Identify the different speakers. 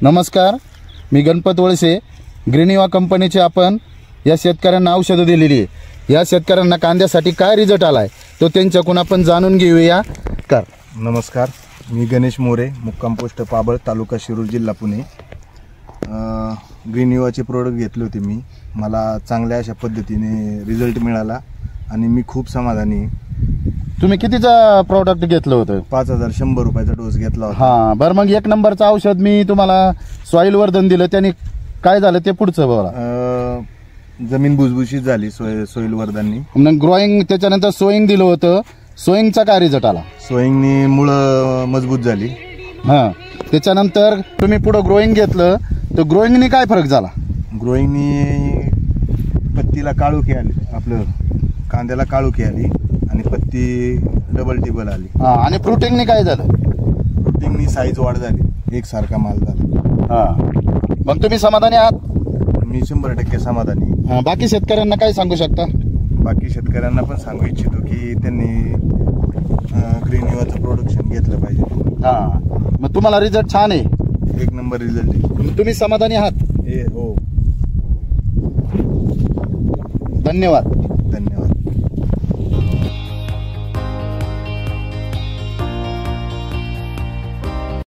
Speaker 1: नमस्कार, मी गणपत वळसे. ग्रीनिवा कंपनीचे आपण या शेतकऱ्यांना औषधं दिलेली आहे. या शेतकऱ्यांना कांद्यासाठी काय रिझल्ट आलाय तो त्यांच्याकडून आपण जाणून घेऊया.
Speaker 2: नमस्कार, मी गणेश मोरे, मुक्काम पोस्ट पाबळ, तालुका शिरूर, जिल्हा पुणे. ग्रीनिवाचे प्रोडक्ट घेतले होते मी. मला चांगल्या अशा पद्धतीने रिझल्ट मिळाला आणि मी खूप समाधानी आहे.
Speaker 1: तुम्ही कितीचा प्रोडक्ट घेतलं होतं?
Speaker 2: 5100 रुपयाचा डोस घेतला होता.
Speaker 1: हां, बरं. मग एक नंबरचं औषध मी तुम्हाला सॉइल वर्धन दिलं, त्याने काय झालं ते पुढचं बोला.
Speaker 2: जमीन भुसभुशीत झाली सोईल वर्धननी.
Speaker 1: मग ग्रोईंग, त्याच्यानंतर सोईंग दिलं होतं. सोईंगचा काय रिझल्ट आला?
Speaker 2: सोईंगनी मुळं मजबूत झाली.
Speaker 1: हां, त्याच्यानंतर तुम्ही पुढं ग्रोईंग घेतलं तर ग्रोईंगनी काय फरक झाला?
Speaker 2: ग्रोईंगनी पत्तीला काळुकी आली, आपलं कांद्याला काळुकी आली आणि पत्ती डबल टिबल आली.
Speaker 1: हां, आणि फ्रुटिंगनी काय झालं?
Speaker 2: फ्रुटिंगनी साईज वाढ झाली, एकसारखा माल झाला.
Speaker 1: हां, मग तुम्ही समाधानी आहात?
Speaker 2: मी 100% समाधानी.
Speaker 1: बाकी शेतकऱ्यांना काय सांगू शकता?
Speaker 2: बाकी शेतकऱ्यांना पण सांगू इच्छितो की त्यांनी ग्रीनिवाचं प्रोडक्शन घेतलं पाहिजे.
Speaker 1: हां, मग तुम्हाला रिझल्ट छान आहे,
Speaker 2: एक नंबर रिझल्ट आहे.
Speaker 1: तुम्ही समाधानी आहात?
Speaker 2: हो.
Speaker 1: धन्यवाद.